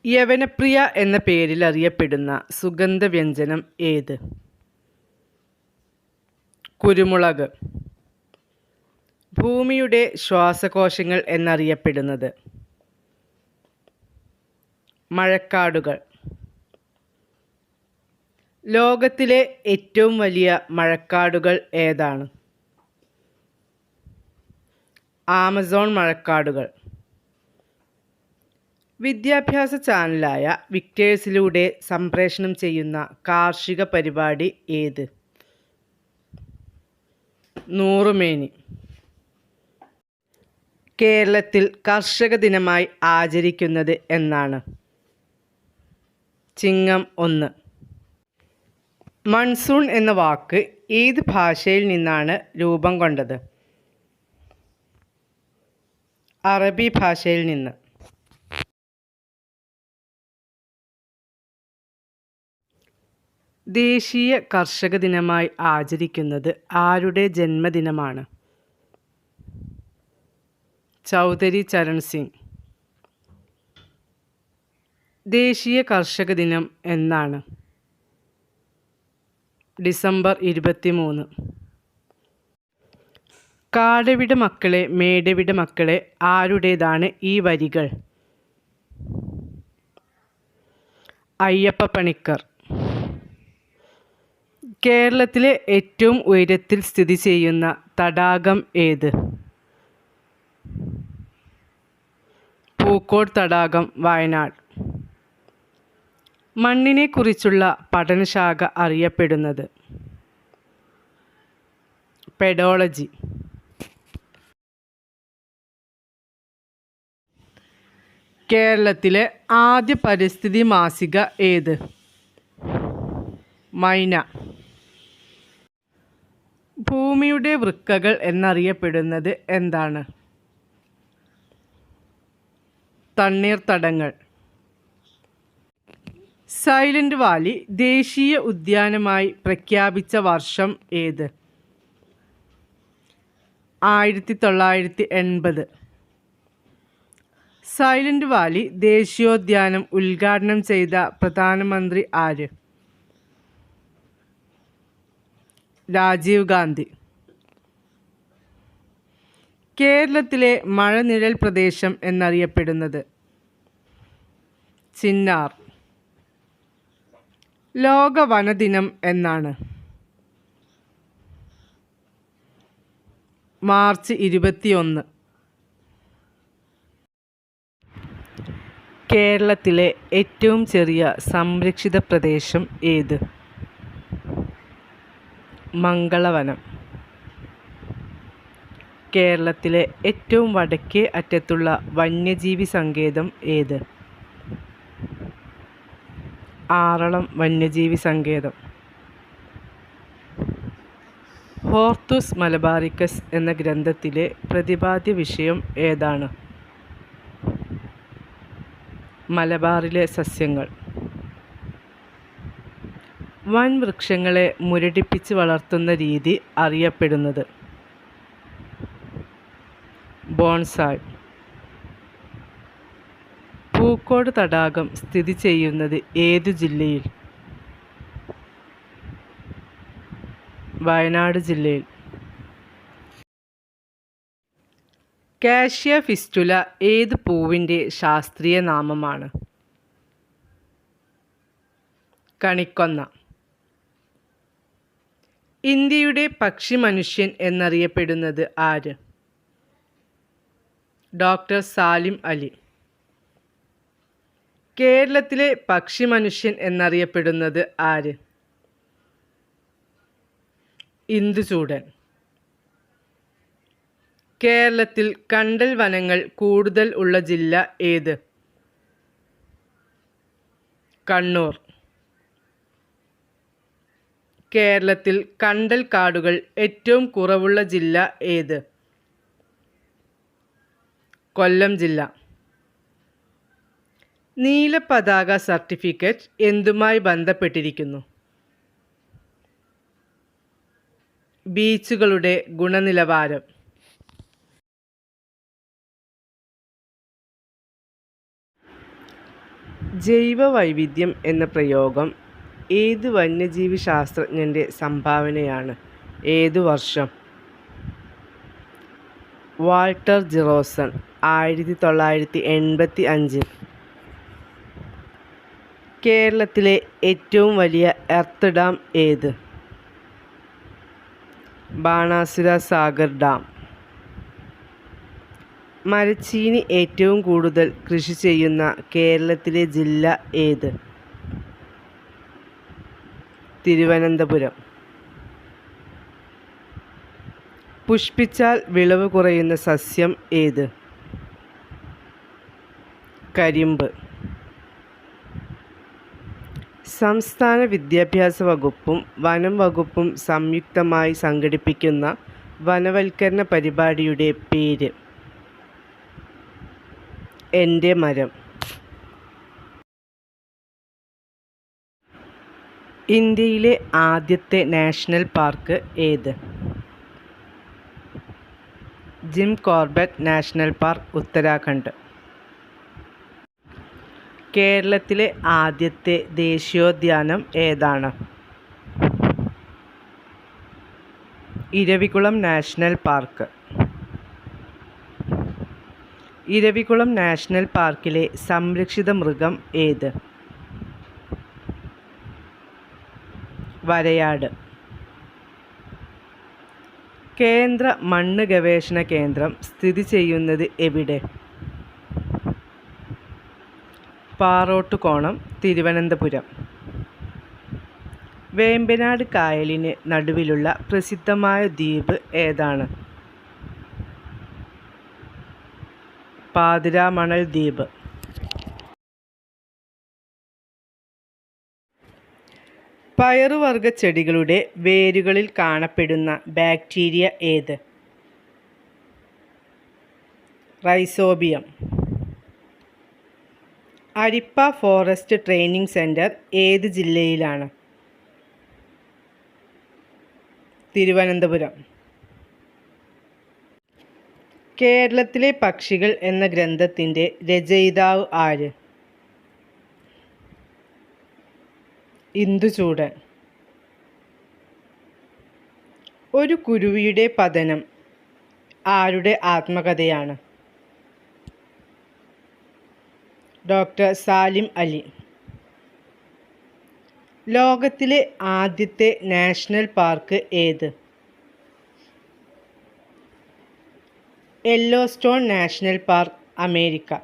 യവനപ്രിയ എന്ന പേരിൽ അറിയപ്പെടുന്ന സുഗന്ധവ്യഞ്ജനം ഏത്? കുരുമുളക്. ഭൂമിയുടെ ശ്വാസകോശങ്ങൾ എന്നറിയപ്പെടുന്നത്? മഴക്കാടുകൾ. ലോകത്തിലെ ഏറ്റവും വലിയ മഴക്കാടുകൾ ഏതാണ്? ആമസോൺ മഴക്കാടുകൾ. വിദ്യാഭ്യാസ ചാനലായ വിക്ടേഴ്സിലൂടെ സംപ്രേഷണം ചെയ്യുന്ന കാർഷിക പരിപാടി ഏത്? നൂറുമേനി. കേരളത്തിൽ കർഷക ദിനമായി ആചരിക്കുന്നത് എന്നാണ്? ചിങ്ങം 1. മൺസൂൺ എന്ന വാക്ക് ഏത് ഭാഷയിൽ നിന്നാണ് രൂപം കൊണ്ടത്? അറബി ഭാഷയിൽ നിന്ന്. ദേശീയ കർഷക ദിനമായി ആചരിക്കുന്നത് ആരുടെ ജന്മദിനമാണ്? ചൗധരി ചരൺ സിംഗ്. ദേശീയ കർഷക ദിനം എന്നാണ്? ഡിസംബർ 23. കാടവിട മക്കളെ മേടവിട മക്കളെ ആരുടേതാണ് ഈ വരികൾ? അയ്യപ്പ പണിക്കർ. കേരളത്തിലെ ഏറ്റവും ഉയരത്തിൽ സ്ഥിതി ചെയ്യുന്ന തടാകം ഏത്? പൂക്കോട് തടാകം, വയനാട്. മണ്ണിനെ കുറിച്ചുള്ള പഠനശാഖ അറിയപ്പെടുന്നത്? പെഡോളജി. കേരളത്തിലെ ആദ്യ പരിസ്ഥിതി മാസിക ഏത്? മൈന. ഭൂമിയുടെ വൃക്കകൾ എന്നറിയപ്പെടുന്നത് എന്താണ്? തണ്ണീർത്തടങ്ങൾ. സൈലന്റ് വാലി ദേശീയ ഉദ്യാനമായി പ്രഖ്യാപിച്ച വർഷം ഏത്? 1980. സൈലന്റ് വാലി ദേശീയോദ്യാനം ഉദ്ഘാടനം ചെയ്ത പ്രധാനമന്ത്രി ആര്? രാജീവ് ഗാന്ധി. കേരളത്തിലെ മഴനിഴൽ പ്രദേശം എന്നറിയപ്പെടുന്നത്? ചിന്നാർ. ലോക വനദിനം എന്നാണ്? മാർച്ച് 21. കേരളത്തിലെ ഏറ്റവും ചെറിയ സംരക്ഷിത പ്രദേശം ഏത്? മംഗളവനം. കേരളത്തിലെ ഏറ്റവും വടക്കേ അറ്റത്തുള്ള വന്യജീവി സങ്കേതം ഏത്? ആറളം വന്യജീവി സങ്കേതം. ഹോർത്തൂസ് മലബാറിക്കസ് എന്ന ഗ്രന്ഥത്തിലെ പ്രതിപാദ്യ വിഷയം ഏതാണ്? മലബാറിലെ സസ്യങ്ങൾ. വൻ വൃക്ഷങ്ങളെ മുരടിപ്പിച്ച് വളർത്തുന്ന രീതി അറിയപ്പെടുന്നത്? ബോൺസായ്. പൂക്കോട് തടാകം സ്ഥിതി ചെയ്യുന്നത് ഏതു ജില്ലയിൽ? വയനാട് ജില്ലയിൽ. കാഷ്യ ഫിസ്റ്റുല ഏത് പൂവിൻ്റെ ശാസ്ത്രീയ നാമമാണ്? കണിക്കൊന്ന. ഇന്ത്യയുടെ പക്ഷി മനുഷ്യൻ എന്നറിയപ്പെടുന്നത് ആര്? ഡോക്ടർ സാലിം അലി. കേരളത്തിലെ പക്ഷി മനുഷ്യൻ എന്നറിയപ്പെടുന്നത് ആര്? ഇന്ദുചൂടൻ. കേരളത്തിൽ കണ്ടൽ വനങ്ങൾ കൂടുതൽ ഉള്ള ജില്ല ഏത്? കണ്ണൂർ. കേരളത്തിൽ കണ്ടൽ കാടുകൾ ഏറ്റവും കുറവുള്ള ജില്ല ഏത്? കൊല്ലം ജില്ല. നീല പതാക സർട്ടിഫിക്കറ്റ് എന്തുമായി ബന്ധപ്പെട്ടിരിക്കുന്നു? ബീച്ചുകളുടെ ഗുണനിലവാരം. ജൈവവൈവിധ്യം എന്ന പ്രയോഗം ഏത് വന്യജീവി ശാസ്ത്രജ്ഞൻ്റെ സംഭാവനയാണ്? ഏതു വർഷം? വാൾട്ടർ ജിറോസൺ 1985. കേരളത്തിലെ ഏറ്റവും വലിയ എർത്ത് ഡാം ഏത്? ബാണാസുര സാഗർ ഡാം. മരച്ചീനി ഏറ്റവും കൂടുതൽ കൃഷി ചെയ്യുന്ന കേരളത്തിലെ ജില്ല ഏത്? തിരുവനന്തപുരം. പുഷ്പിച്ചാൽ വിളവ് കുറയുന്ന സസ്യം ഏത്? കരിമ്പ്. സംസ്ഥാന വിദ്യാഭ്യാസ വകുപ്പും വനം വകുപ്പും സംയുക്തമായി സംഘടിപ്പിക്കുന്ന വനവൽക്കരണ പരിപാടിയുടെ പേര്? എൻ്റെ മരം. ഇന്ത്യയിലെ ആദ്യത്തെ നാഷണൽ പാർക്ക് ഏത്? Jim Corbett national park, Uttarakhand. കേരളത്തിലെ ആദ്യത്തെ ദേശീയോദ്യാനം ഏതാണ്? Eravikulam national park. Eravikulam national പാർക്കിലെ സംരക്ഷിത മൃഗം ഏത്? വരയാട്. കേന്ദ്ര മണ്ണ് ഗവേഷണ കേന്ദ്രം സ്ഥിതി ചെയ്യുന്നത് എവിടെ? പാറോട്ടുകോണം, തിരുവനന്തപുരം. വേമ്പനാട് കായലിന് നടുവിലുള്ള പ്രസിദ്ധമായ ദ്വീപ് ഏതാണ്? പാതിരാമണൽ ദ്വീപ്. പയറുവർഗ ചെടികളുടെ വേരുകളിൽ കാണപ്പെടുന്ന ബാക്ടീരിയ ഏത്? റൈസോബിയം. അരിപ്പ ഫോറസ്റ്റ് ട്രെയിനിങ് സെൻറ്റർ ഏത് ജില്ലയിലാണ്? തിരുവനന്തപുരം. കേരളത്തിലെ പക്ഷികൾ എന്ന ഗ്രന്ഥത്തിൻ്റെ രചയിതാവ് ആര്? ഇന്ദുചൂടൻ. ഒരു കുരുവിയുടെ പതനം ആരുടെ ആത്മകഥയാണ്? ഡോക്ടർ സാലിം അലി. ലോകത്തിലെ ആദ്യത്തെ നാഷണൽ പാർക്ക് ഏത്? Yellowstone national park, America.